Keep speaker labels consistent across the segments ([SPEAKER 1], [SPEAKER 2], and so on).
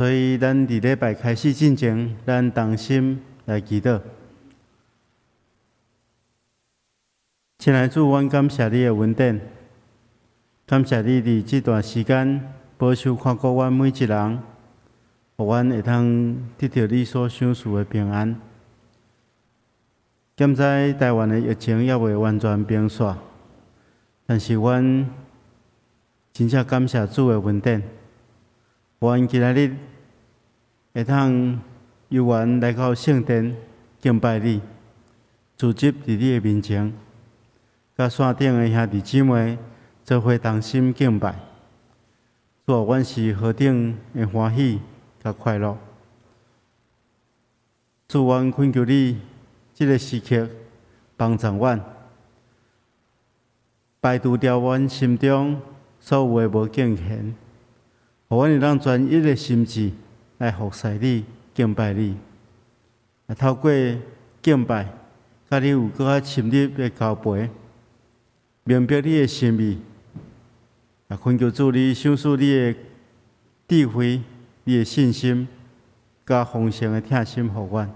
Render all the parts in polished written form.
[SPEAKER 1] 所以，咱伫礼拜开始之前，咱同心来祈祷。亲爱的主，阮感谢你的恩典，感谢你伫这段时间保守看顾阮每一人，互阮会通得到你所赏赐的平安。现在台湾的疫情也未完全平煞，但是阮真正感谢主的恩典。阮今仔日会通游园来到圣殿敬拜你，聚集伫你的面前，甲山顶的兄弟姊妹做伙同心敬拜。主啊，阮是何等的欢喜甲快乐！主，阮恳求你，这个时刻帮助阮，排除掉阮心中所有的无敬虔，互阮会当专一的心志来服侍你、敬拜你。透过敬拜，甲你有更较深入的交陪，明白你的心意。也恳求主你赏赐你的智慧、你的信心，甲丰盛的疼心，互阮，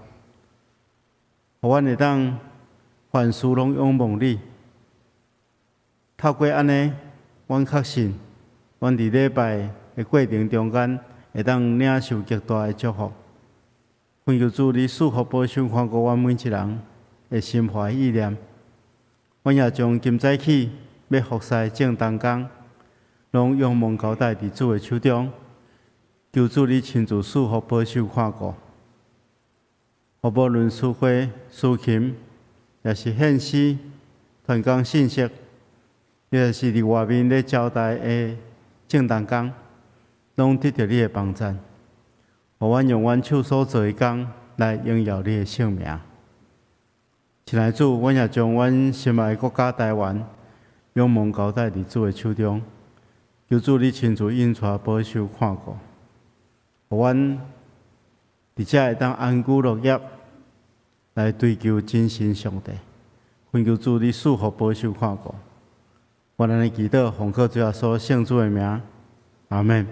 [SPEAKER 1] 互阮会当凡事拢仰望你。透过安尼，阮确信，阮伫礼拜的过程中间，会当领受极大的祝福。恳求主你赐福保守看顾阮每一人的心怀意念。阮也将今早起要服侍正当工，拢仰望交代伫主的手中。求主你亲自赐福保守看顾，互无论赐花、司琴，也是献诗、传讲信息，也是伫外面咧招待的正当工，拢得到你的帮助。互阮用阮手所做的工来荣耀你的圣名。亲爱的主，阮也将阮心爱的国家台湾仰望交代伫主的手中，求主你亲自引带保守看顾，互阮伫遮会当安居乐业，来追求真神上帝。恳求主你赐福保守看顾。我安尼祈祷，奉靠主耶稣圣主的名，阿门。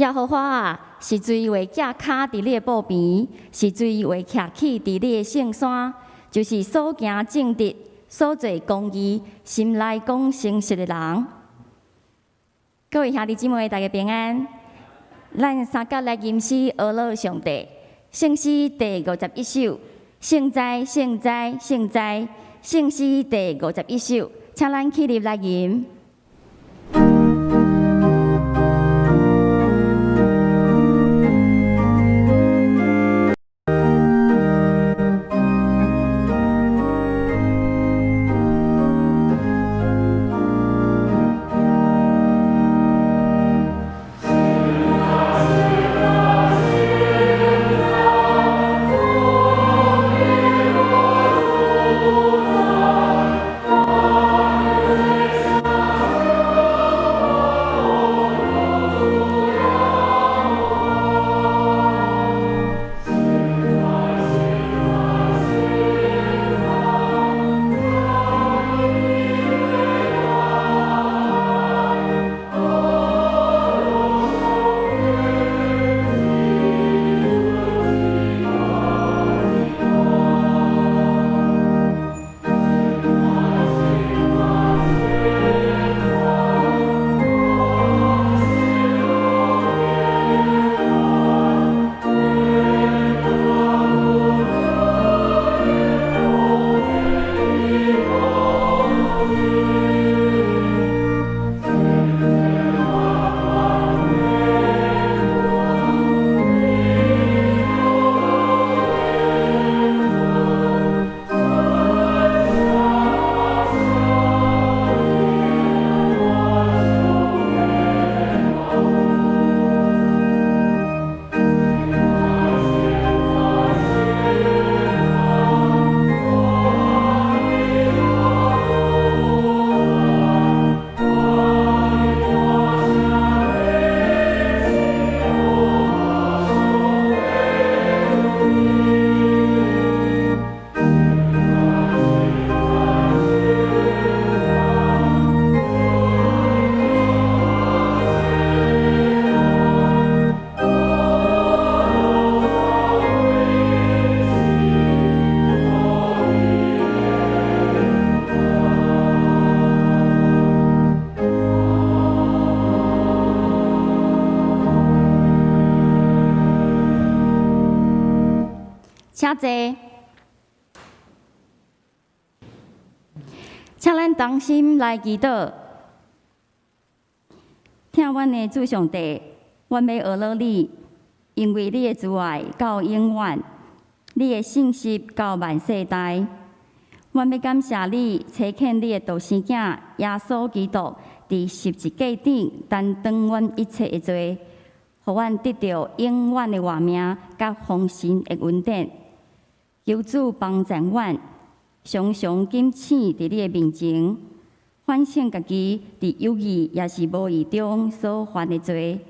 [SPEAKER 2] 耶和华啊，是水会架脚伫你的步边，是水会徛起伫你的圣山，就是所行正直、所做公义、心内讲诚实的人。各位兄弟姊妹，大家平安。咱三甲来吟诗阿乐上帝，圣诗第51首，圣哉圣哉圣哉，圣诗第51首，请咱起立来吟。请坐，请咱同心来祈祷。听阮的主上帝，阮要学乐你，因为你的慈爱到永远，你的信息到万世代。阮要感谢你，差遣你的独生囝耶稣基督伫十字架顶担当阮一切的罪，互阮得到永远的活命甲丰盛的恩典。求主帮助阮，常常谨醒伫你的面前，反省家己伫有意也是无意中所犯的罪，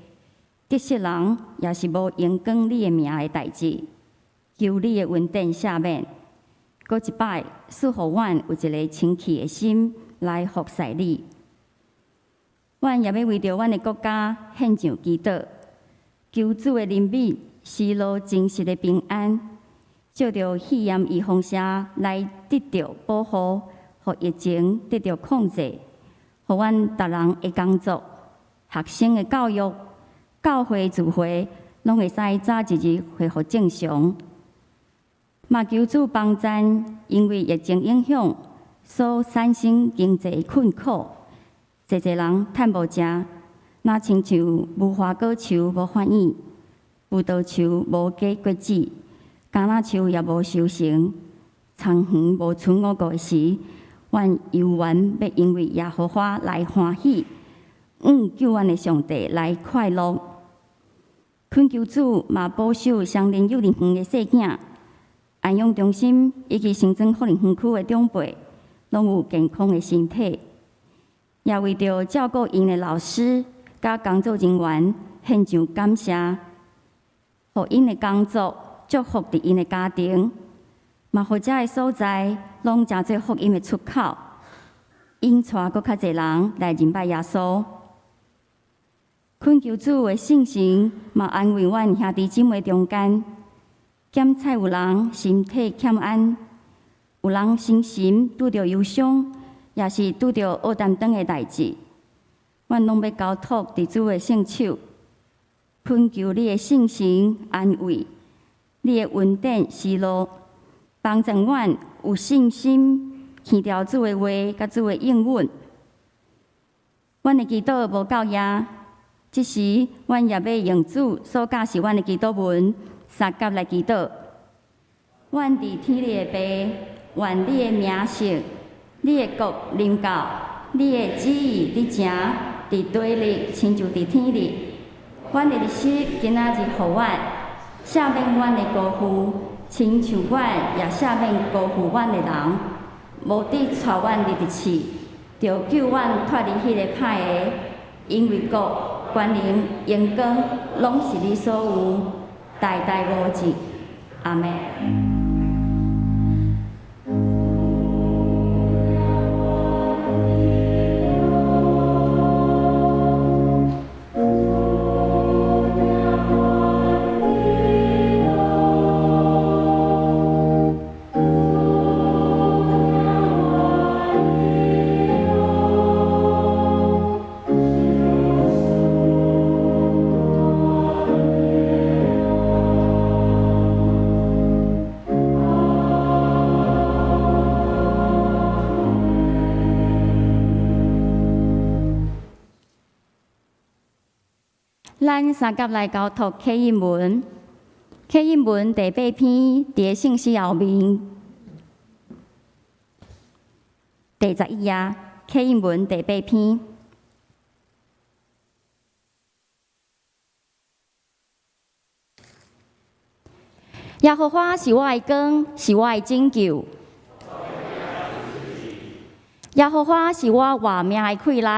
[SPEAKER 2] 得失人也是无影响你的名的代志。求你的恩典赦免，搁一摆赐互阮有一个清气的心来服侍你。阮也要为着阮的国家献上祈祷，求主的怜悯赐落真实的平安。借着肺炎预防社来得到保护，互疫情得到控制，互阮逐人的工作、学生的教育、教会聚会，拢会使早一日恢复正常。嘛求主帮助，因为疫情影响所产生经济困苦，侪人趁无食，若亲像无花果树无反应，葡萄树无结果子。橄榄树也无收成，仓园无存五谷时，阮犹原要因为耶和华来欢喜，救阮的上帝来快乐。恳求主嘛保守双林幼儿园的细囝，安养中心以及新庄福林园区的长辈，拢有健康的身体。也为着照顾因的老师甲工作人员献上感谢，互因的工作。祝福伫因的家庭，嘛，或者的所在，拢真做福音的出口，引带搁较侪人来认拜耶稣。恳求主的圣神，嘛安慰阮兄弟姊妹中间，检测有人身体欠安，有人身心拄着忧伤，也是拄着黑淡长的代志，阮拢要交托伫主的圣手，恳求你的圣神安慰，你的恩典施落，帮助阮有信心听调主的话，甲主的应允。阮的祈祷无够野。即时，阮也要用主所教示阮的祈祷文三甲来祈祷。阮伫天里的爸，愿你的名圣，你的国临到，你的旨意伫正，伫地里亲像伫天里。阮的日息今仔日互阮，赦免阮的辜负，亲像阮也赦免辜负阮的人，无得带阮入地市，着救阮脱离迄个歹的，因为国。关灵、荣光，拢是你所有，代代无尽。阿门。咱三甲来交托启应文，启应文第8篇伫信息后面，第11页，启应文第8篇。耶和华是我的光，是我的拯救。耶和华是我活命的气力。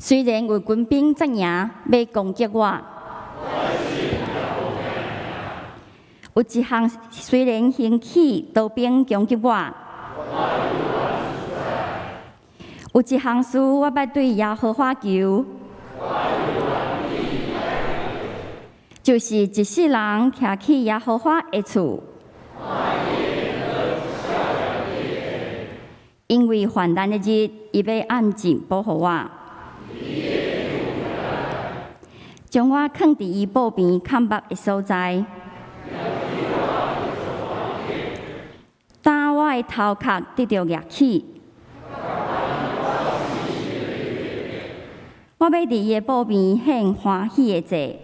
[SPEAKER 2] 虽然有军兵阵营要攻击我，有一项虽然兴起刀兵攻击我，有一项事我要对耶和华求，就是一世人徛起耶和华的厝，因为患难的日，伊要暗静保护我。将我放伫伊宝边看目的所在，等我的头壳得到热气，我要伫伊的宝边献欢喜的祭。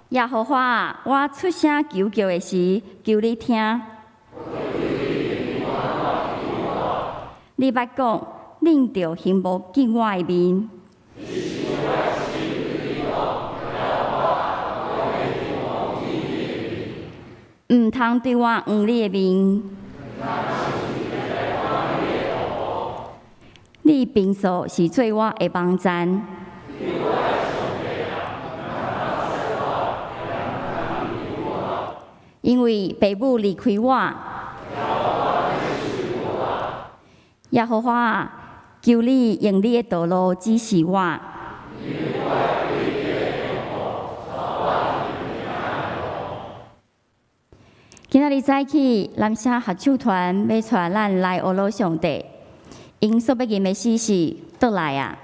[SPEAKER 2] 耶和华啊，我出声求救的时，求你听。你捌讲，恁着行无见我的面。毋通对我黄你的面。你平素是做我的网站。因为父母离开我。耶和华啊，求你用你的道路指示我。今仔日早起，南城合唱团要带咱来学罗上帝，因所要吟的诗是倒来啊。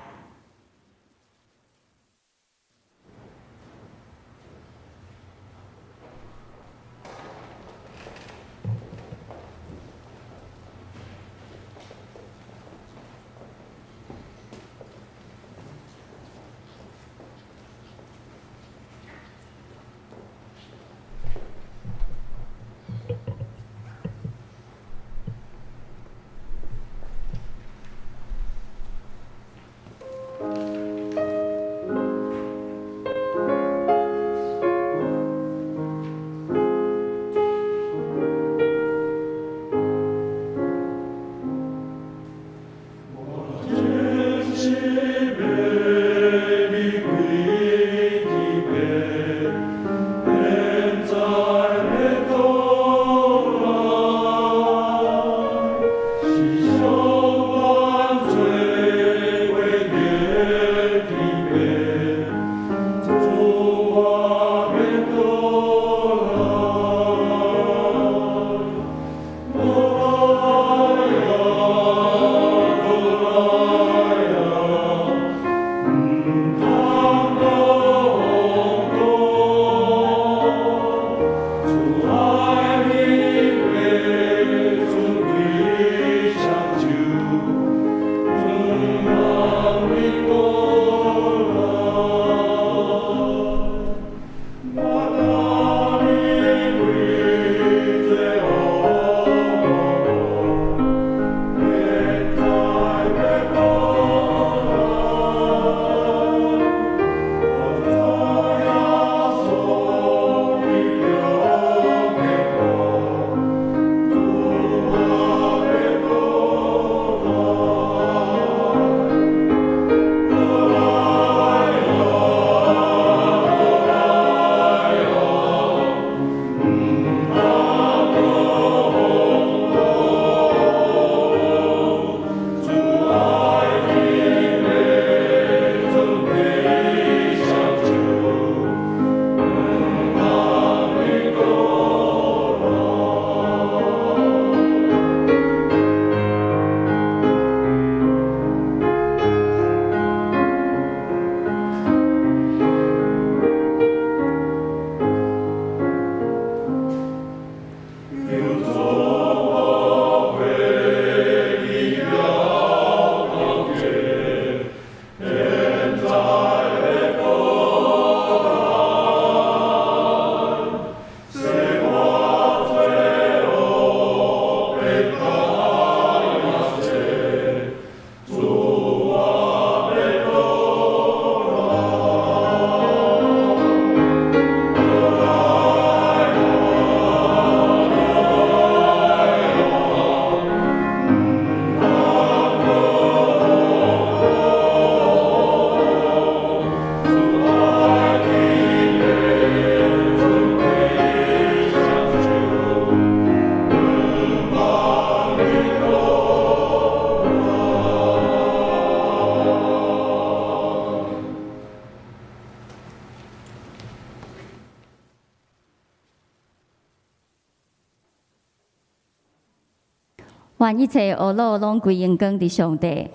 [SPEAKER 2] 愿一切恶乐拢归荣光伫上帝。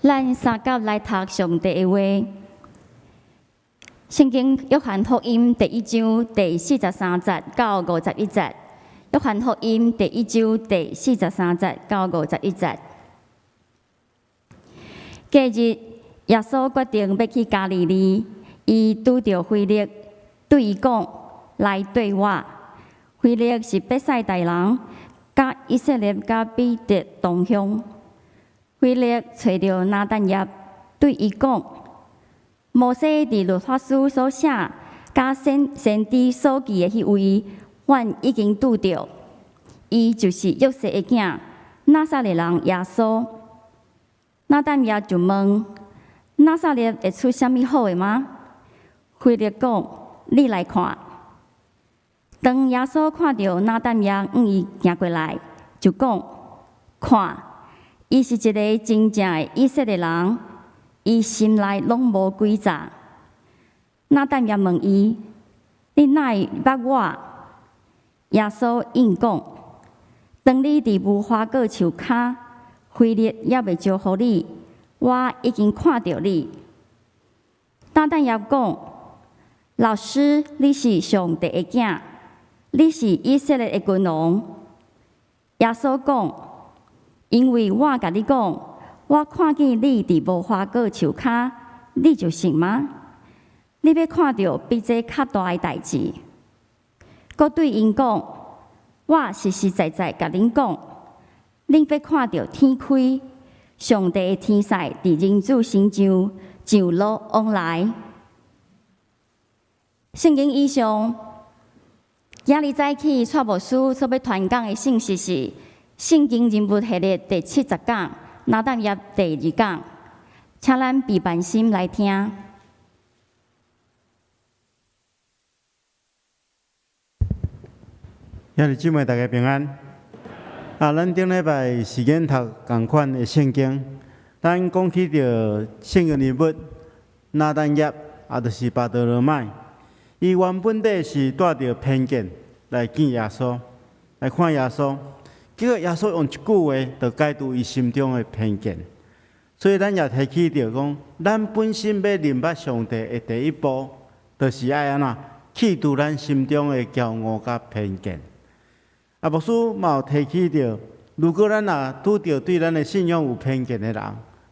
[SPEAKER 2] 咱三甲来读上帝的话。圣经约翰福音第1章第43节到51节。约翰福音第1章第43节到51节。隔日，耶稣决定要去加利利，伊拄着腓力，对伊讲：“来对我。”腓力是伯赛大人，甲以色列甲彼得同乡。腓力找着拿但业，对伊讲：“摩西伫律法书所写，甲先知所记的迄位，阮已经拄着。伊就是约瑟的囝，拿撒勒人耶稣。”拿但业就问：“拿撒勒会出啥物好的吗？”腓力讲：“你来看。”当耶稣看到拿但业往伊行过来，就讲：“看，伊是一个真正的以色列人，伊心内拢无诡诈。”拿但业问伊：“你哪会捌我？”耶稣应讲：“当你伫无花果树骹，腓力也未招呼你，我已经看到你。”拿但业讲：“老师，你是上帝的囝，你是以色列的君王。”耶稣讲：“因为我甲你讲，我看见你伫无花果树骹，你就信吗？你要看到比这较大的代志。”佮对因讲：“我实实在在甲恁讲，恁要看到天开，上帝的天使伫人子身上上落往来。”圣经以上，今日早起蔡牧师所要传讲的信息是圣经人物系列第70讲，拿但业第2讲，请咱闭慢心来听。
[SPEAKER 1] 兄弟姊妹，大家平安。咱顶礼拜时间读同款的圣经，咱讲起着圣经人物拿但业，也就是巴得罗买。伊原本是带着偏见来见耶稣，来看耶稣，结果耶稣用一句话，就解除伊心中的偏见。所以咱也提起着讲，咱本身要明白上帝的第一步，就是爱安怎去除咱心中的骄傲甲偏见。啊，牧师嘛有提起着，如果咱也拄着对咱的信仰有偏见的人，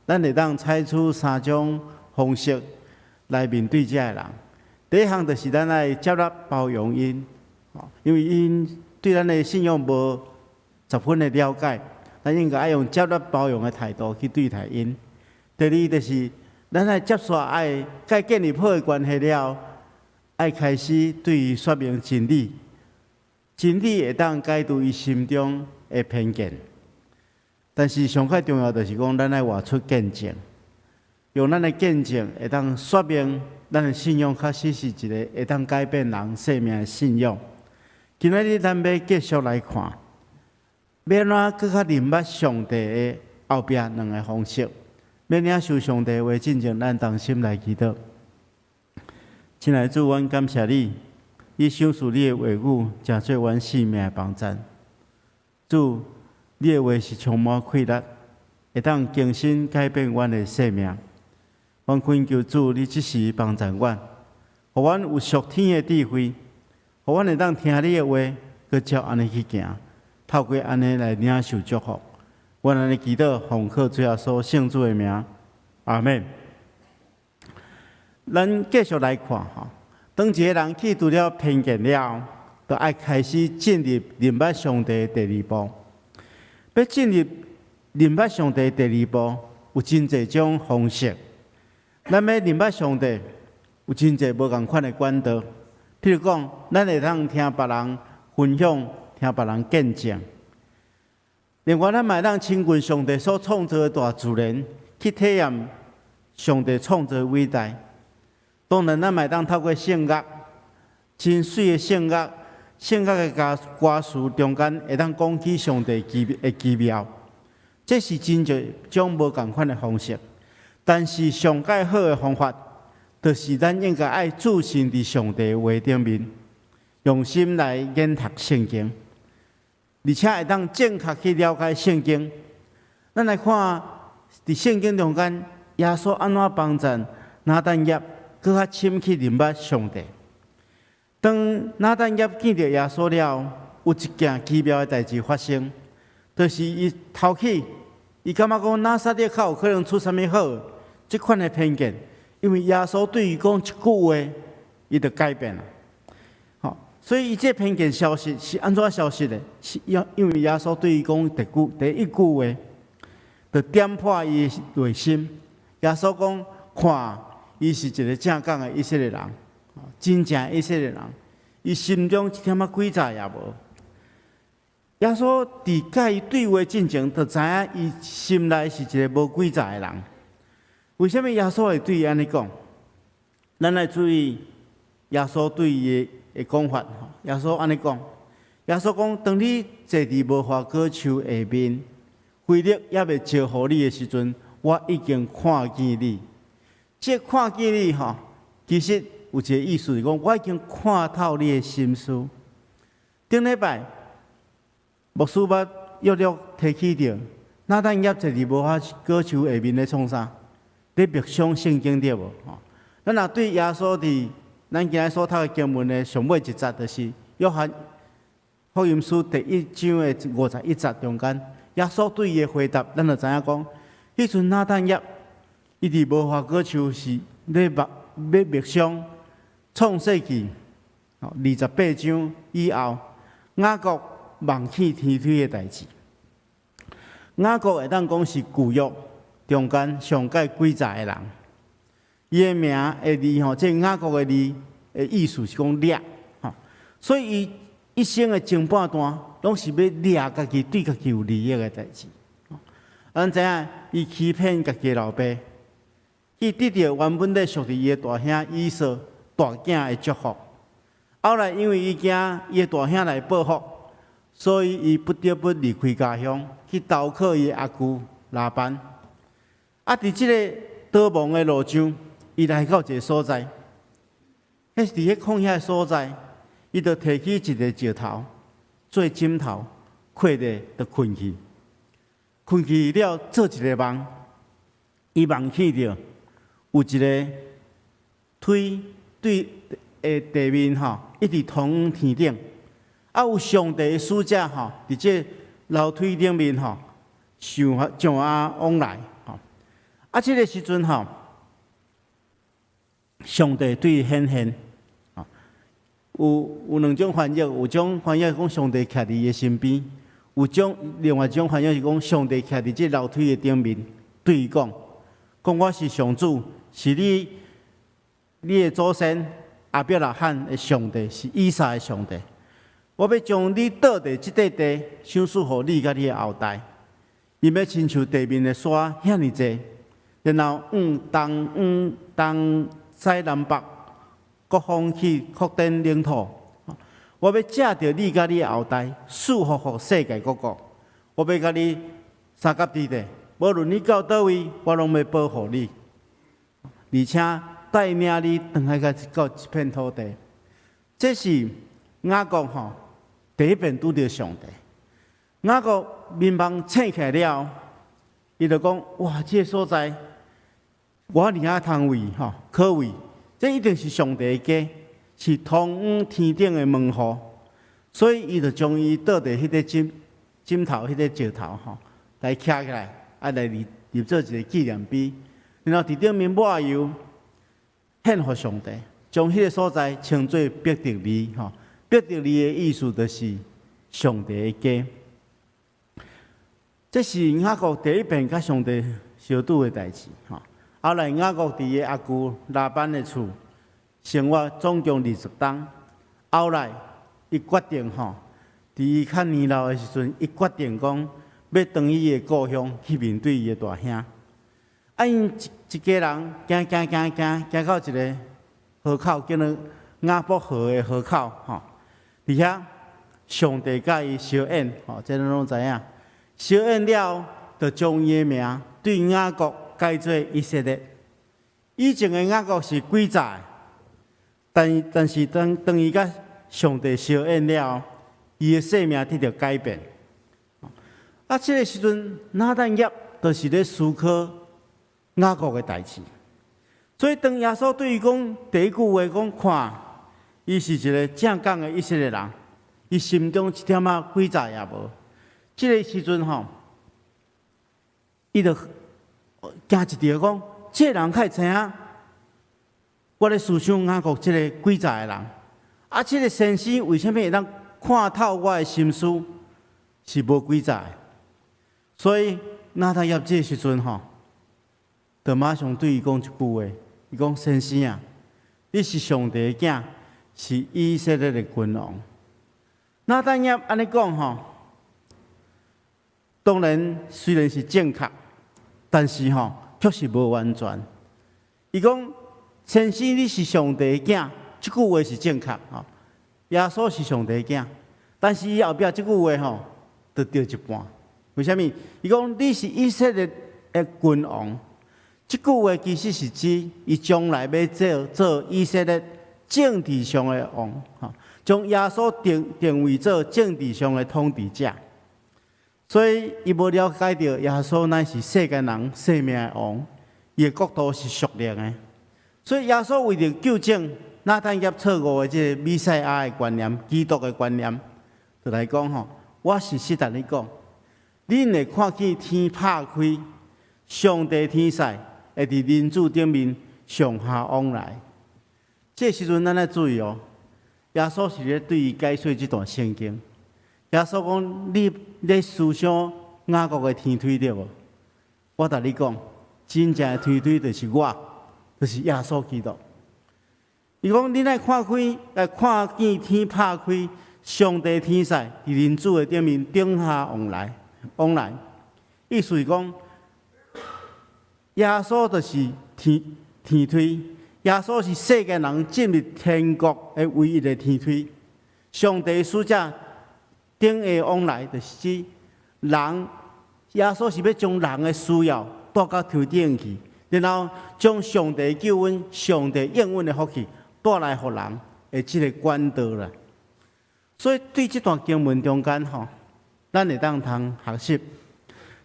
[SPEAKER 1] 咱会当采取3种方式来面对这个人。第一项就是咱爱接纳包容因，因为因对咱的信仰无10分的了解。咱应该爱用接纳包容的态度去对待因。第二就是咱爱接受爱甲建立好的关系了，爱开始对伊说明真理，真理会当解除伊心中的偏见。但是上较重要就是讲，咱爱活出见证，用咱的见证会当说明咱的信仰确实是一个会当改变人生命的信仰。今仔日咱要继续来看。要怎更较明白上帝的后壁2个方式？要领受上帝话进前，咱同心来祈祷。亲爱的主，阮感谢你，你赏赐你的话语，成做阮生命的帮助。主，你的话是充满气力，会当更新改变阮的生命。阮恳求主，你即时帮助阮，互阮有属天的智慧，互阮会当听你的话，佮照安尼去行。透过安尼来领受祝福，阮安尼祈祷，奉靠主耶稣圣主的名，阿门。咱继续来看吼，当一个人去除了偏见了，就爱开始进入明白上帝的第2步。要进入明白上帝的第2步，有真侪种方式。咱要明白上帝，有真侪无共款的管道。譬如讲，咱会通听别人分享。听别人见证，另外咱嘛当亲近上帝所创造的大自然，去体验上帝创造的伟大。当然，咱嘛当透过圣乐，真水的圣乐，圣乐的歌词中间会当讲起上帝的奇妙。这是真侪种无共款的方式，但是上介好的方法，就是咱应该爱注心伫上帝的话顶面，用心来研读圣经。而且会当正确去了解圣经。咱来看，伫圣经中间，耶稣安怎帮助拿但业更较深去明白上帝。当拿但业见到耶稣了，有一件奇妙的代志发生，就是伊头起，伊感觉讲拿撒勒较有可能出啥物好，即款的偏见，因为耶稣对伊讲一句话，伊就改变了。所以，伊这偏见消失是安怎消失的？是因为耶稣对伊讲第一句话，就点破伊的内心。耶稣讲：看，伊是一个正港的以色列人，真正以色列人，伊心中一点仔诡诈也无。耶稣伫甲伊对话进前，就知影伊心内是一个无诡诈的人。为什么耶稣会对伊安尼讲？咱来注意耶稣对伊的讲法，耶稣安尼讲，耶稣讲：当你坐伫无花果树下面，非力也未招呼你的时阵，我已经看见你。这看见你其实有一个意思是讲，我已经看透你的心思。顶礼拜，牧师捌约略提起着，拿但业坐伫无花果树下面咧创啥？咧默想圣经对无？咱若对耶稣伫咱今日所读的经文的上尾一节，就是约翰福音书第1章的51节中间，耶稣对伊的回答，咱就知影讲，迄阵拿但业，伊伫无花果树是咧默想创世纪28章以后，雅各忘记天推的代志。雅各会当讲是旧约中间上界诡诈的人。伊的名的字这雅各的字的意思是讲掠，所以伊一生的前半段拢是要掠家己对家己有利益的代志。咱知影，伊欺骗家己的老爸，去得到原本咧属于伊的大兄以扫大囝的祝福。后来因为伊惊伊的大兄来报复，所以伊不得不离开家乡，去投靠伊的阿舅拉班。伫即个逃亡的路上，伊来到一个所在，迄是伫迄旷野的所在，伊就提起一个石头做枕头，困咧就困去，困去了做一个梦，伊梦起着有一个推对地面吼，一直通天顶，啊有上帝的使者吼，伫这楼梯顶面吼，上往来吼，啊这个时阵吼，上帝对伊显现。有两种翻译，有种翻译讲上帝徛伫伊身边，另外一种翻译是讲上帝徛伫这楼梯的顶面，对伊讲我是上主，是你的祖先亚伯拉罕的上帝，是以撒的上帝。我要将你倒伫即块地，赏赐互你甲你的后代，因要亲像地面的沙遐尼济，然后东西南北。各方去扩展领土，我要借着你甲你后代，祝福互世界各国。我要甲你三甲之地，无论你到倒位，我拢要保护你，而且带领你转来到一片土地。这是雅各吼第一遍拄着上帝。雅各面梦醒起来了，伊就讲：哇，这个所在我而遐通位吼可位。这一定是上帝的家，是通往天顶的门户，所以伊就将伊倒伫迄个枕头、迄个石头吼，来徛起来，来立做一个纪念碑，然后伫顶面抹油，献给上帝，将迄个所在称作伯特利吼。伯特利的意思就是上帝的家。这是雅各第一遍甲上帝相拄的代志吼。后来雅各伫伊阿舅拉班的厝生活总共20冬。后来伊决定伫伊较年老的时阵，伊决定讲要回伊的故乡去面对伊的大兄。因一家人行到一个河口，叫做雅博河的河口伫遐上帝甲伊相应这咱拢知影。相应了，就将伊的名对雅各改做以色列。以前的雅各是诡诈，但是当伊甲上帝相应了，伊的生命得到改变。这个时阵，拿但业就是咧思考雅各的代志。所以当耶稣对伊讲第一句话讲，看，伊是一个正港的以色列人，伊心中一点仔诡诈也无。这个时阵伊就惊一条讲，这个人较会知影，我咧思想雅各这个诡诈的人，这个先生为什么会当看透我的心思，是无诡诈的？所以拿但业这个时阵就马上对伊讲一句话，伊讲：先生啊，你是上帝的囝，是以色列的君王。拿但业安尼讲当然虽然是正确。但是却是无完全。伊讲：先生，你是上帝的囝，这句话是正确耶稣是上帝的囝，但是伊后壁这句话就对一半。为什么？伊讲你是以色列的君王，这句话其实是指伊将来要做以色列政治上的王将耶稣定位做政治上的统治者。所以，伊无了解到耶稣乃是世间人生命的王，伊的国度是属灵的。所以，耶稣为了纠正拿但业错误的这个弥赛亚的观念、基督的观念，就来讲我是实在你讲，恁会看见天拍开，上帝天使会伫人子顶面上下往来。这时阵，咱要注意耶稣是咧对伊解说这段圣经。耶稣讲：你咧思想雅各的天梯对无？我甲你讲，真正的天梯就是我，就是耶稣基督。伊讲：你来看见天拍开，上帝天使伫人子的顶面顶下往来。意思是讲，耶稣就是天梯，耶稣是世间人进入天国的唯一的天梯。上帝使者。顶下往来就是指人，耶稣是要将人的需要带到天顶去，然后将上帝救恩、上帝应允的福气带来给人的这个管道啦。所以对这段经文中间咱会当通学习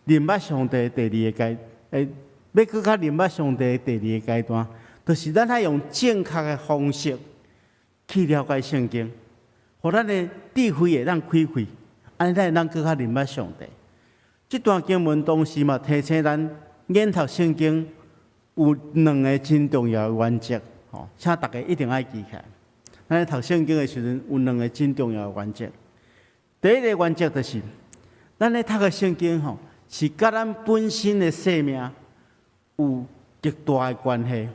[SPEAKER 1] 明白上帝第二个阶，要搁较明白上帝第二个阶段，就是咱爱用正确的方式去了解圣经，互咱的智慧会当开开，安尼咱会当搁较明白上帝。这段经文同时嘛，提醒咱研读圣经有两个真重要的原则，请大家一定要记起来。咱读圣经的时阵有两个真重要的原则。第一个原则就是，咱咧读的圣经是甲咱本身的生命有极大的关系。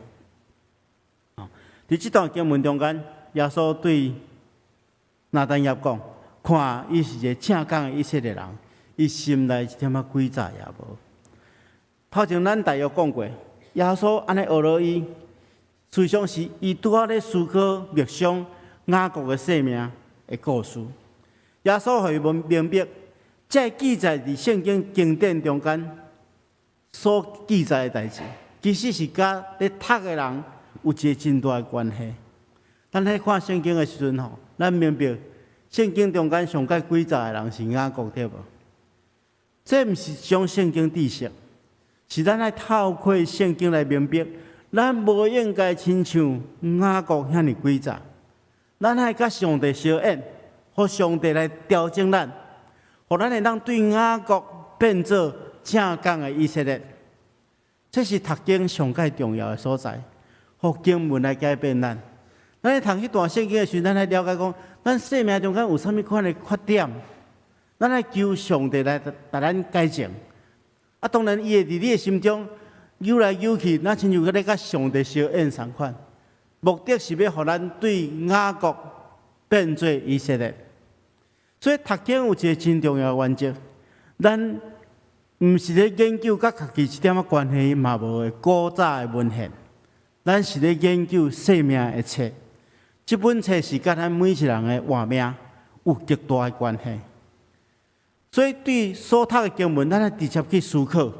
[SPEAKER 1] 伫这段经文中间，耶稣对拿但业讲：看，伊是一个正港的以色列人，伊心内一点仔诡诈也无。头前咱大约讲过，耶稣安尼学落伊，实际上是伊拄仔咧思考默想雅各的生命的故事。耶稣互伊明白，这记载伫圣经经典中间所记载的代志，其实是甲咧读的人有一个真大的关系。咱咧看圣经的时阵咱明白圣经中间上界诡诈的人是雅各，对无？这毋是种圣经知识，是咱来透过圣经来明白，咱无应该亲像雅各遐尼诡诈，咱爱甲上帝相应，互上帝来调整咱，互咱会当对雅各变做正港的以色列。这是读经上界重要的所在，互经文来改变咱。咱咧读迄段圣经的时候，咱来了解讲，咱生命中间有啥物款的缺点，咱来求上帝来咱改正。当然，伊会伫你的心中扭来扭去，那亲像咧甲上帝相应同款。目的是要互咱对雅各变做以色列。所以读经有一个真重要的原则，咱毋是咧研究甲家己一点仔关系嘛无的古早的文献，咱是咧研究生命的册。这本册是甲咱每一个人的活命有极大的关系。所以对所读的经文，咱要直接去思考，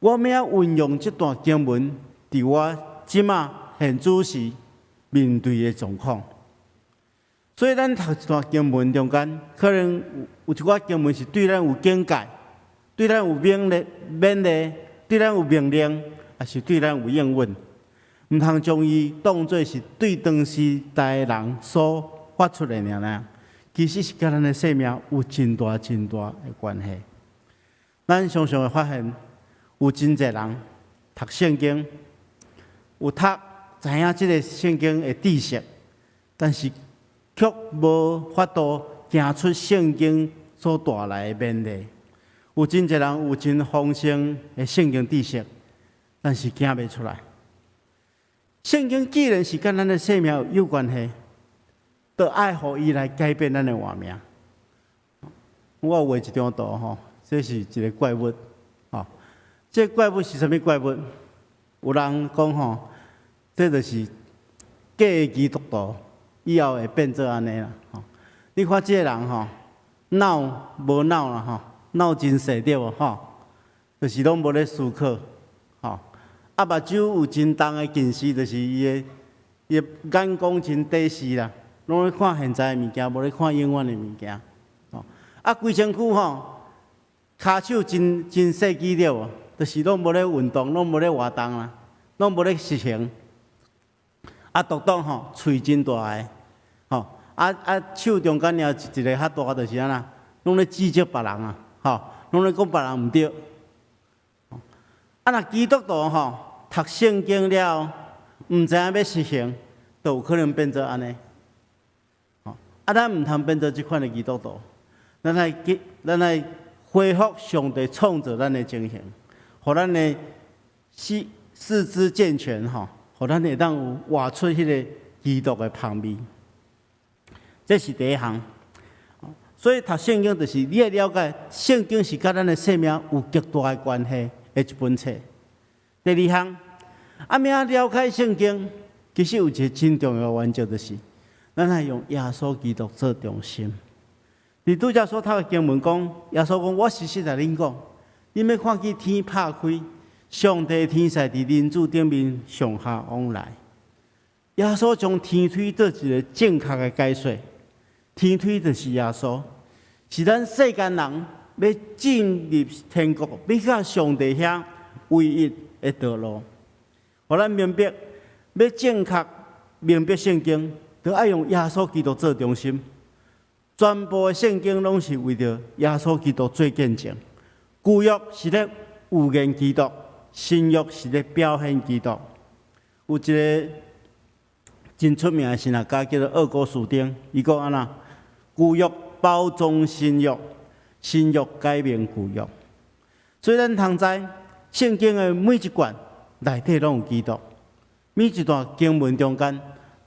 [SPEAKER 1] 我要运用这段经文伫我即马现主时面对的状况。所以咱读一段经文中间，可能有一寡经文是对咱有警戒，对咱有勉励，对咱有命令，也是对咱有应允。毋通将伊当作是对当时代的人所发出的尔，其实是甲咱的生命有真大真大的关系。咱常常会发现，有真侪人读圣经，有读知影即个圣经的知识，但是却无法度行出圣经所带来的勉励。有真侪人有真丰盛的圣经知识，但是行袂出来。圣经既然是跟咱的生命有关系，就爱互伊来改变咱的活命。我有画一张图这是一个怪物这个怪物是啥物怪物？有人讲这就是假的基督徒以后会变做安尼啦你看这个人脑无脑啦脑真细对无就是拢无咧思考目睭有真重的近视，就是伊的眼光真短视啦，拢咧看现在的物件，无咧看永远的物件。规身躯骹手真细肌对无，就是拢无咧运动，拢无咧活动啦，拢无咧实行。独当喙真大个，手中间了一个较大，就是安那，拢咧指责别人拢咧讲别人毋对。若基督徒读圣经了，毋知影要实行，就有可能变做安尼。咱毋通变做即款的基督徒，咱来恢复上帝创造咱的精神，互咱的四肢健全互咱会当有活出迄个基督的香味。这是第一项。所以读圣经就是你要了解，圣经是甲咱的生命有极大的关系的一本册。第二项，要了解圣经，其实有一个真重要的原则，就是咱要用耶稣基督做中心。你拄则所读的经文讲，耶稣讲：“我实实在恁讲，恁要看见天拍开，上帝天使伫人子顶面上下往来。”耶稣将天推做一个正确的解说，天推就是耶稣，是咱世间人要进入天国，要到上帝遐唯一的道路。互咱明白，要正确明白圣经，就要用耶稣基督做中心。全部的圣经拢是为着耶稣基督做见证。旧约是咧有言基督，新约是咧表现基督。有一个真出名的神学家叫做厄古斯丁，伊讲安那：旧约包装新约，新约改名旧约。所以咱通知圣经的每一卷内底拢有基督，每一段经文中间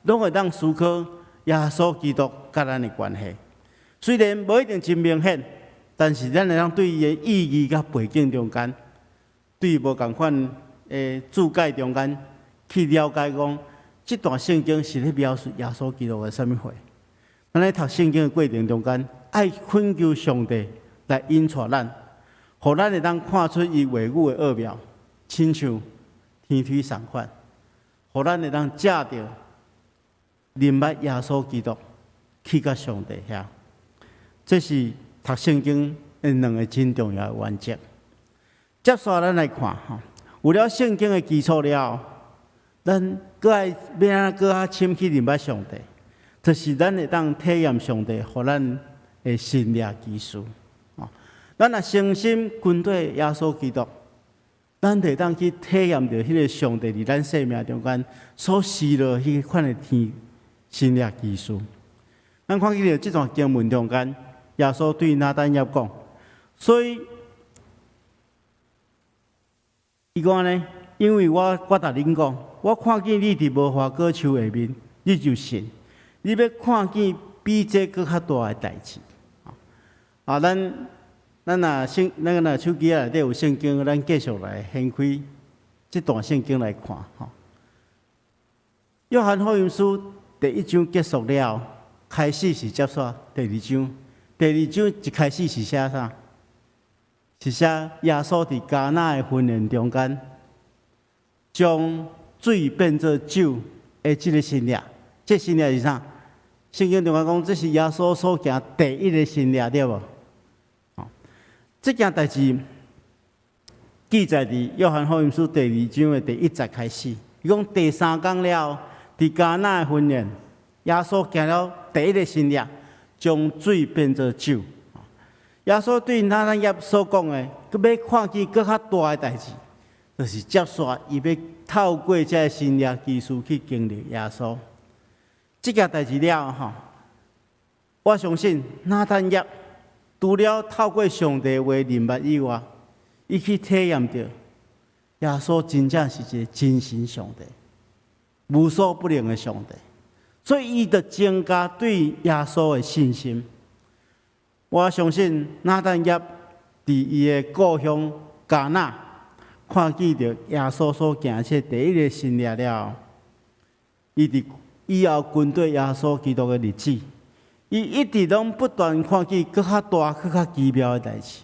[SPEAKER 1] 拢会当思考耶稣基督甲咱的关系。虽然无一定真明显，但是咱会当对伊的意义甲背景中间，对无共款的注解中间去了解讲，这段圣经是咧描述耶稣基督的什么货。咱咧读圣经的过程中间，爱恳求上帝来引带咱，互咱会当看出伊话语的奥妙，亲像天推上款，互咱会当借着明白耶稣基督去到上帝遐。这是读圣经的两个真重要的原则。接下咱来看吼，有了圣经的基础了，咱搁爱要安搁较深去明白上帝，就是咱会当体验上帝，互咱的信仰基础。咱若诚心跟对耶稣基督，咱会当去体验到迄个上帝伫咱生命中间所施落迄款的天信仰基础。咱看见到这段经文中间。耶稣对拿但业讲，所以伊讲呢，因为我甲恁讲，我看见你伫无花果树下面，你就信。你要看见比这更较大的代志。咱若手机内底有圣经，咱继续来掀开这段圣经来看。约翰福音书第1章结束了，开始是接续第2章。第2章一开始是写啥？是写耶稣伫迦纳的婚宴中间，将水变做酒的这个新约。这新约是啥？圣经中间讲，这是耶稣所行第一个新约，对无？这件代志记载伫约翰福音书第2章的第1节开始。伊讲第3天了，伫迦纳的婚宴，耶稣行了第一个新约。将水变做酒。耶稣对拿但业所讲的，佮要看见更较大的代志，就是接续伊要透过这新约基础去经历耶稣。这件代志了吼，我相信拿但业除了透过上帝话明白以外，伊去体验到耶稣真正是一个真神上帝，无所不能的上帝。所以，伊就增加对耶稣的信心。我相信拿但业伫伊的故乡迦纳，看见着耶稣所行这第一个新约了，伊伫以后跟对耶稣基督的日子，伊一直拢不断看见更较大、更较奇妙的代志。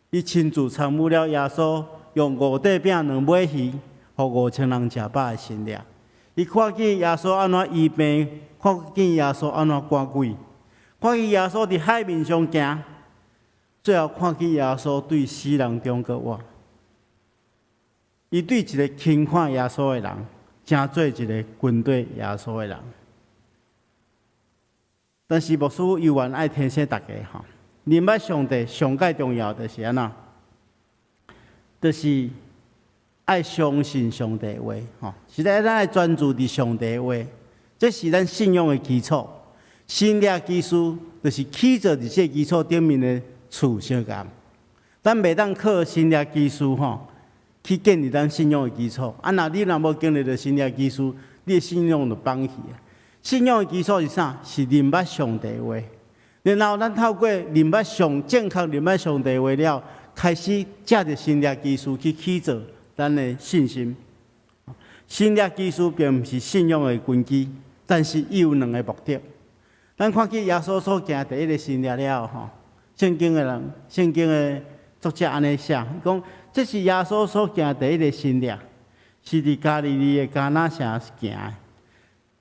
[SPEAKER 1] 伊亲自参与了耶稣用5块饼、2尾鱼，互5000人吃饱的新约。伊看见耶稣安怎医病，看见耶稣安怎赶鬼，看见耶稣伫海面上行，最后看见耶稣对死人中国活。伊对一个轻看耶稣的人，正做一个跟对耶稣的人。但是牧师犹原爱提醒大家吼，明白上帝上界重要就是安怎，就是爱相信上帝的话，吼，是咱爱专注伫上帝的话，这是咱信仰的基础。信仰基础就是起造伫这基础顶面的厝相共。咱袂当靠信仰基础吼去建立咱信仰的基础。你若无经历着信仰基础，你的信仰就放弃啊。信仰的基础是啥？是明白上帝的话，然后咱透过明白正确明白上帝的话了，开始借着信仰基础去起造咱的信心。信仰基础并不是信仰的根基，但是伊有两个目的。咱看见耶稣所行第一个新约了吼，圣经的作者安尼写，讲这是耶稣所行第一个新约，是伫加利利的迦纳城行的。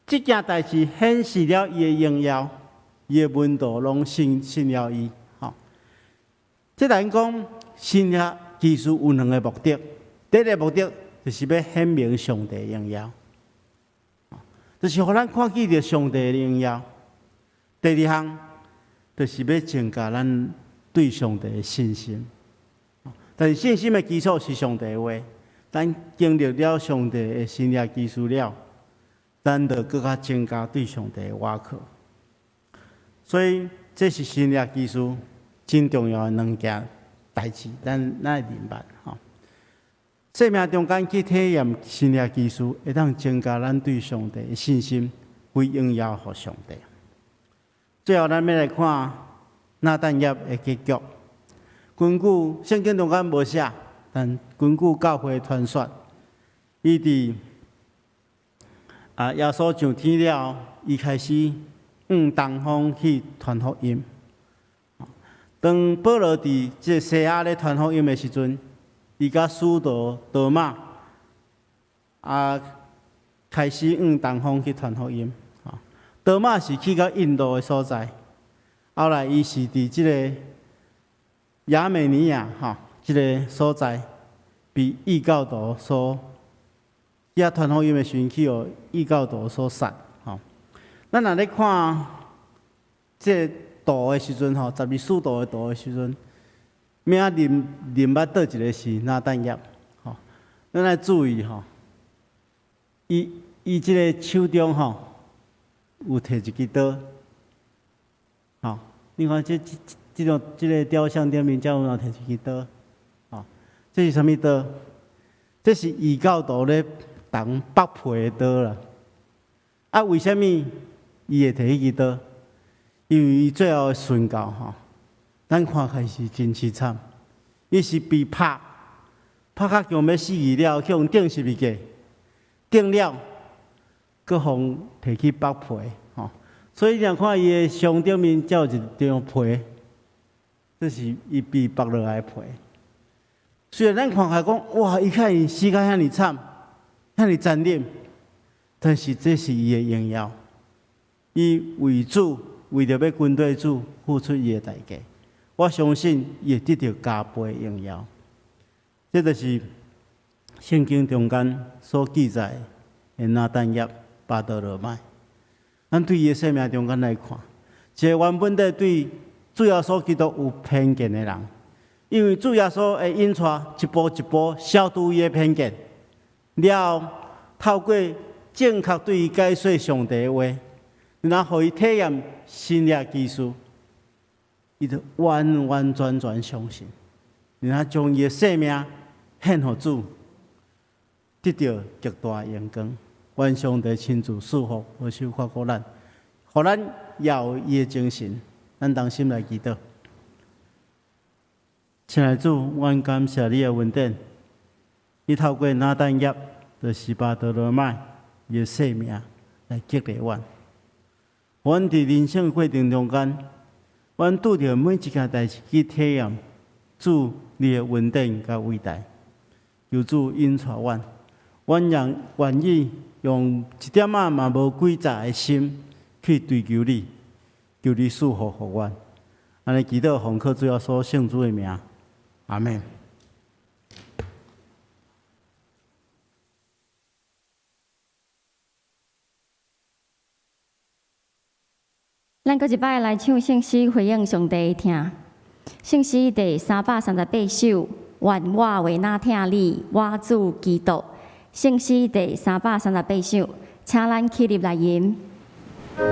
[SPEAKER 1] 这件代志显示了伊的荣耀，伊的门徒拢信了伊。即咱讲新约技术有两个目的，第一个目的就是要显明上帝的荣耀，就是互咱看见着上帝的荣耀。第二项就是要增加咱对上帝的信心。但是信心的基础是上帝的话，咱经历了上帝的新约技术了，咱就更加增加对上帝的倚靠。所以这是新约技术真重要的两件代志，咱会明白吼。生命中间去体验新约技术，会当增加咱对上帝的信心，归荣耀给上帝。最后，咱要来看拿但业的结局。根据圣经中间无写，但根据教会传说，伊伫耶稣上天了，伊开始往东方去传福音。当保罗伫即西亚咧传福音的时阵，伊甲使徒多马开始往东方去传福音。多马是去到印度的所在，后来伊是伫即个亚美尼亚即个所在，被异教徒所遐传福音的时阵去互异教徒所杀。咱若咧看即个道的时阵12使徒的道的时阵，名认捌倒一个是拿但业。咱来注意伊即个手中有摕一支刀。你看即个雕像顶面，才有摕一支刀。这是啥物刀？这是异教徒咧动剥皮的刀啦。为什么伊会摕迄支刀？因为伊最后的宣告咱看起来是真凄惨。伊是被拍到强要死去了，去互钉十字架，钉了，搁互摕去剥皮。所以你若看伊的伤顶面，才有一张皮，这是伊被剥落来的皮。虽然咱看起来讲，哇，伊看伊死甲遐尼惨，遐尼残忍，但是这是伊的荣耀。伊为主，为着要军队主付出伊的代价，我相信伊会得到加倍的荣耀。这就是圣经中间所记载的拿但业、巴多罗买。咱对伊的生命中间来看，一个原本对主耶稣基督有偏见的人，因为主耶稣会引出一步一步消除伊的偏见，了透过正确对伊解说上帝的话，然后互伊体验新约技术，伊就完完全全相信，然后将伊的生命献予主，得到极大的荣光。愿上帝亲自赐福和守看顾咱，互咱也有伊的精神。咱同心来祈祷。亲爱的主，阮感谢你的恩典，你透过拿但业，就是巴多罗买伊的生命来激励阮。阮伫人生过程中间，阮拄着每一件代志去体验主你的恩典甲伟大，求主引带阮，阮愿意用一点仔嘛无诡诈的心去追求你，求你赐福予阮。安尼祈祷奉靠主耶稣圣主的名，阿门。
[SPEAKER 2] 咱搁一摆来唱圣诗回应上帝的听。圣诗第338首，愿我为那听你，我主基督。圣诗第338首，请咱起立来吟。
[SPEAKER 3] 我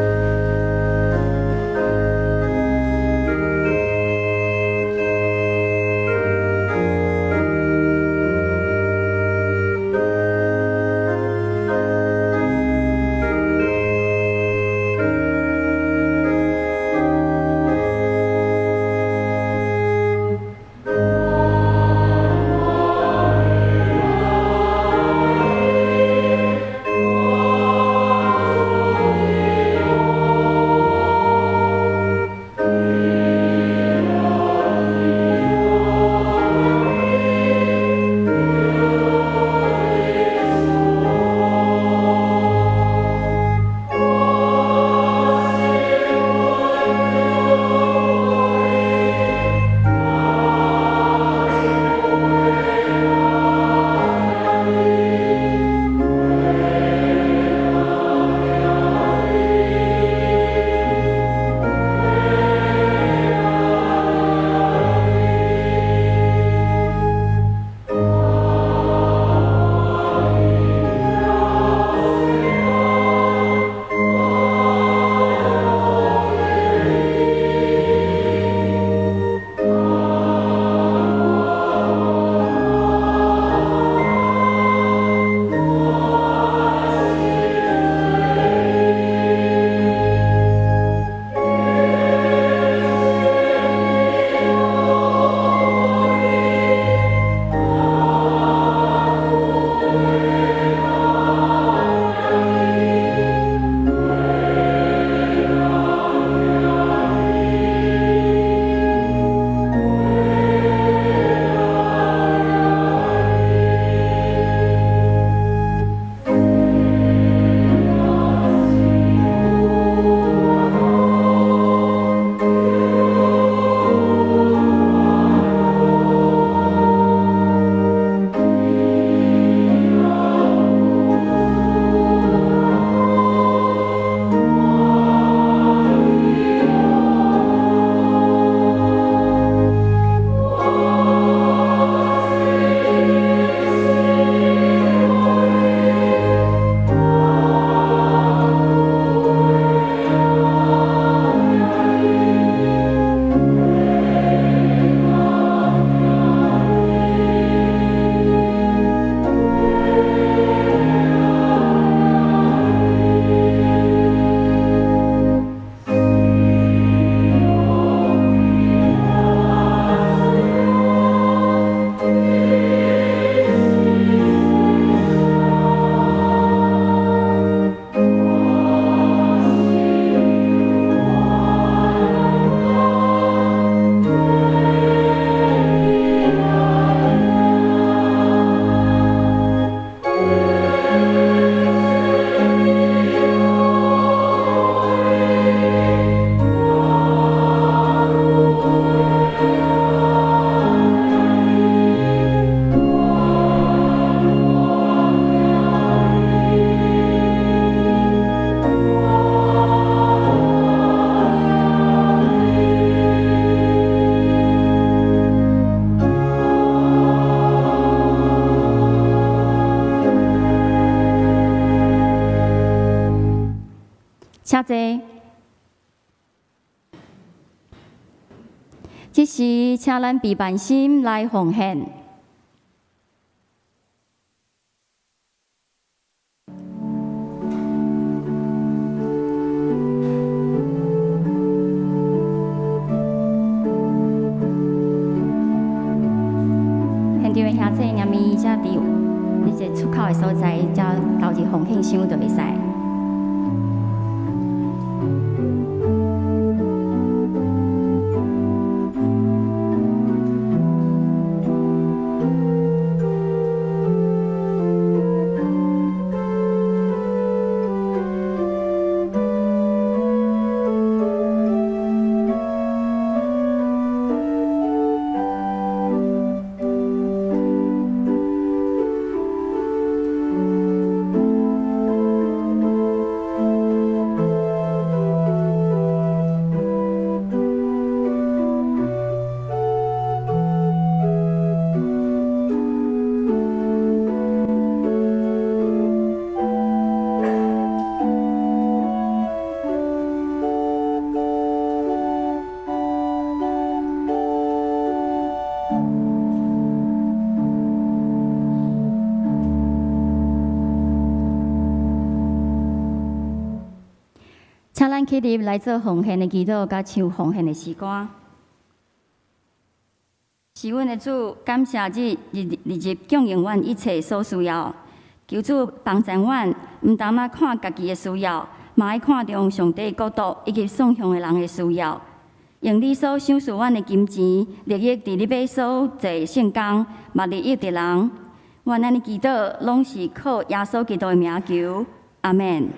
[SPEAKER 2] 请坐。这时，请咱备办心来奉献。现场的兄弟念咪，才伫你这出口的所在，才投入奉献箱就会使。请咱起立来做奉献的祈祷，甲唱奉献的诗歌。是阮的主，感谢这日供应阮一切所需要。求主帮助阮，毋但仔看家己的需要，嘛爱看重上帝的国度以及送向的人的需要。用你所赏赐阮的金钱、利益，伫你要所做圣工，嘛利益的人。阮安尼祈祷，拢是靠耶稣基督的名求。阿门。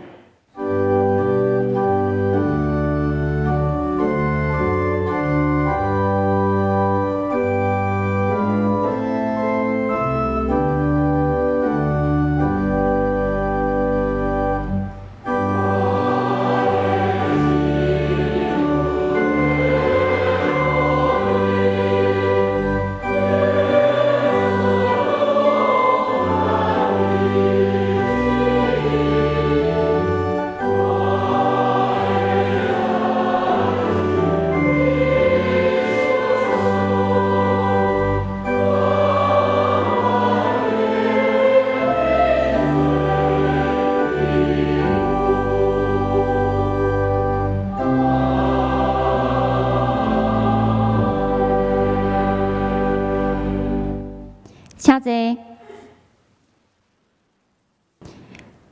[SPEAKER 2] 请坐，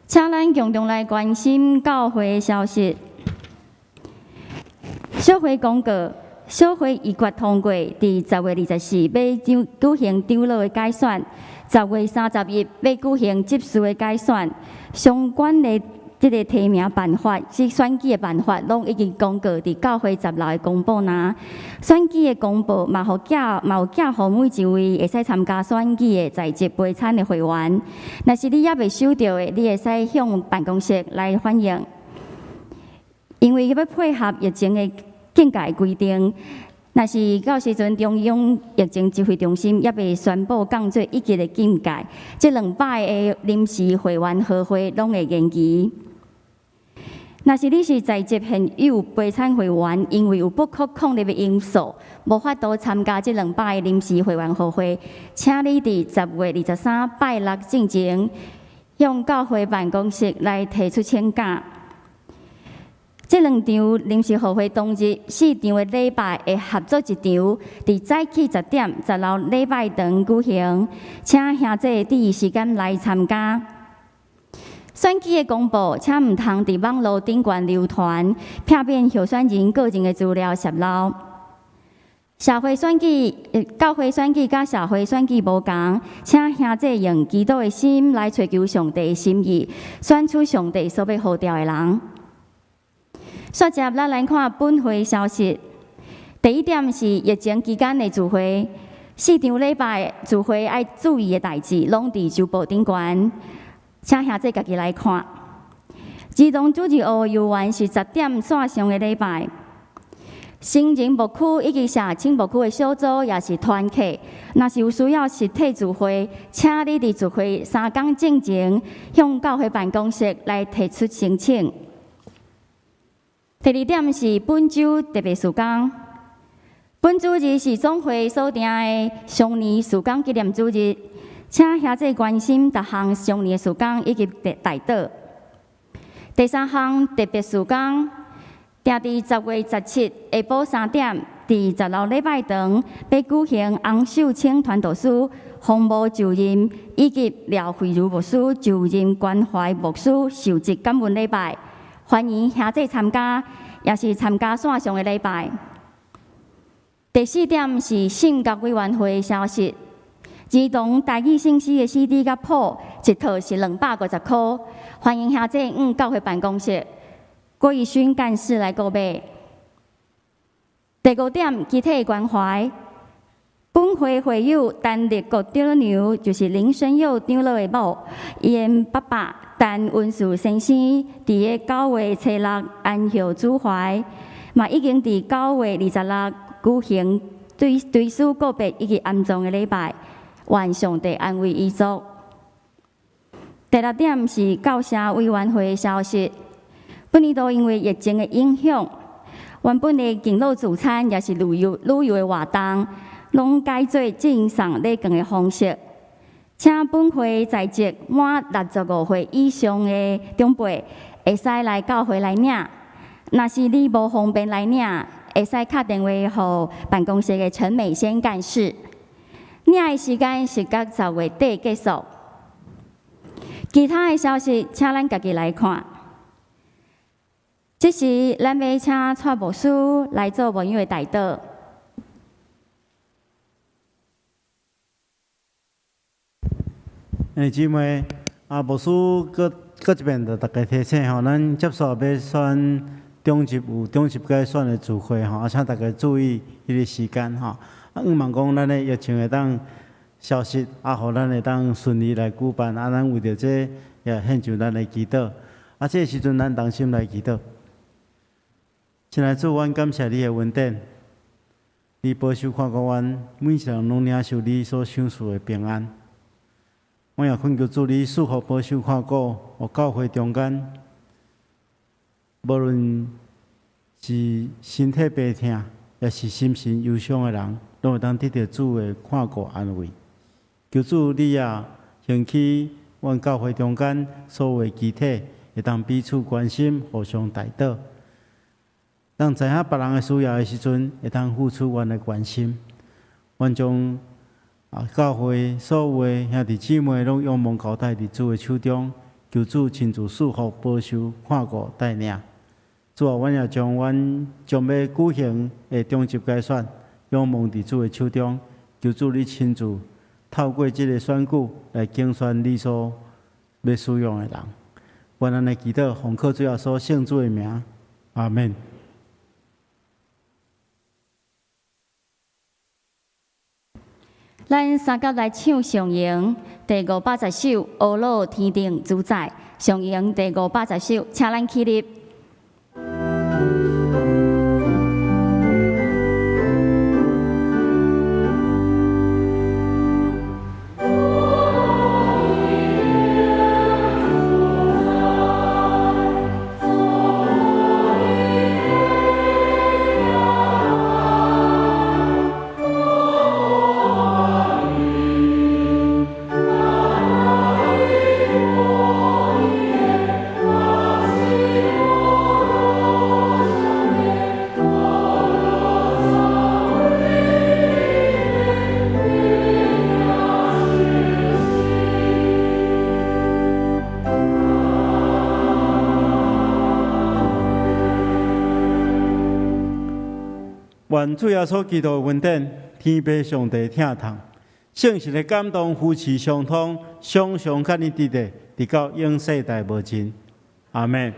[SPEAKER 2] 请咱共同来关心教会的消息。小会公告，小会议决通过，伫10月24要举行长老的改选，10月30日要举行执事的改选，相关的这个提名办法、即选举的办法，拢已经公告伫教会10楼的公布呐。选举的公布嘛有寄互每一位会使参加选举的在籍陪产的会员。若是你还未收到的，你会使向办公室来反映。因为要配合疫情的境界规定，若是到时阵中央疫情指挥中心也未宣布降做1级的境界，这2摆的临时会员和会拢会延期。若是你是在籍现有陪产会员，因为有不可抗力的因素，无法度参加这2摆的临时会员互会，请你伫10月23拜六进前，向教会办公室来提出请假。这2场临时互会当日4场的礼拜会合作一场，伫早起10点10楼礼拜堂举行，请兄弟第一时间来参加。选举的公布，请毋通伫网络顶悬流传，骗骗候选人个人的资料泄露。社会选举、教会选举甲社会选举无同，请兄弟用基督的心来追求上帝的心意，选出上帝所要呼召的人。接着，咱来看本会消息。第一点是疫情期间的聚会，4场礼拜聚会要注意的代志，拢伫周报顶悬。请兄弟家己来看。儿童主日学幼园是10点线上的礼拜。成人牧区以及社青牧区的小组也是团契，若是有需要实体聚会，请你伫聚会3天进前向教会办公室来提出申请。第二点是本周特别事工。本主日是总会所定的常年事工纪念主日，请遐济关心各项常年事工以及代祷。第三项特别事工，定伫10月17下晡3點，伫16禮拜堂要舉行洪秀清傳道師奉務就任以及廖慧如牧師就任關懷牧師受職感恩禮拜，歡迎遐濟參加，也是參加線上的禮拜。第四點是信教委員會消息，兒童台語信息的 CD 甲譜一套是250塊，歡迎遐濟教會辦公室郭義勳幹事來購買。第五點，集體關懷。本會會友陳立國長娘就是林順佑長老的某，伊的爸爸陳文樹先生伫個9月26安孝主懷，嘛已經伫9月26舉行追思告別以及安葬的禮拜，願上帝安慰遺族。第六點是教社委員會的消息，本年度因為疫情的影響，原本的敬老聚餐也是旅遊的活動，攏改做正常禮堂的方式，請本會在職滿65歲以上的長輩，會使來教會來領。若是你無方便來領，會使打電話予辦公室的陳美仙幹事。領的時間是到10月底結束。其他的消息，請咱家己來看。這時，咱要請蔡牧師來做文樂代禱。
[SPEAKER 1] 姊妹，牧師搁一遍，就大家提醒吼，咱接下要選中級有中級該選的聚會吼，請大家注意迄個時間吼。希望講咱的疫情會當消息，互咱會當順利來舉辦。咱為着這也獻上咱的祈禱。這個時陣咱同心來祈禱。親愛的主，阮感謝你的恩典，你保守看顧阮，每一人攏領受你所賞賜的平安。我也懇求主你賜福保守看顧，互教會中間，無論是身體病痛，也是心神憂傷的人，都會當得到主的看顧安慰。求主你也興起阮教會中間所有的肢體，會當彼此關心，互相代禱。當知影別人的需要的時陣，會當付出阮的關心。阮將教會所有的兄弟姊妹攏仰望交代佇主的手中，求主親自賜福保守看顧帶領。主啊，阮也將阮將要舉行的中級改選仰望佇主的手中，求主你親自透過這個選舉來競選你所要使用的人。願咱的祈禱奉靠主耶穌聖主的名，阿們。
[SPEAKER 2] 咱三甲來唱上營第580首《烏老天頂主宰》，上營第580首，請咱起立。
[SPEAKER 1] 愿主耶穌基督的恩典，天父上帝疼痛，聖神的感動，夫妻相通，常常甲你佇咧，直到永世代無盡。阿們。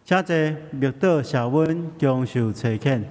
[SPEAKER 1] 請坐，默禱謝恩，強受差遣。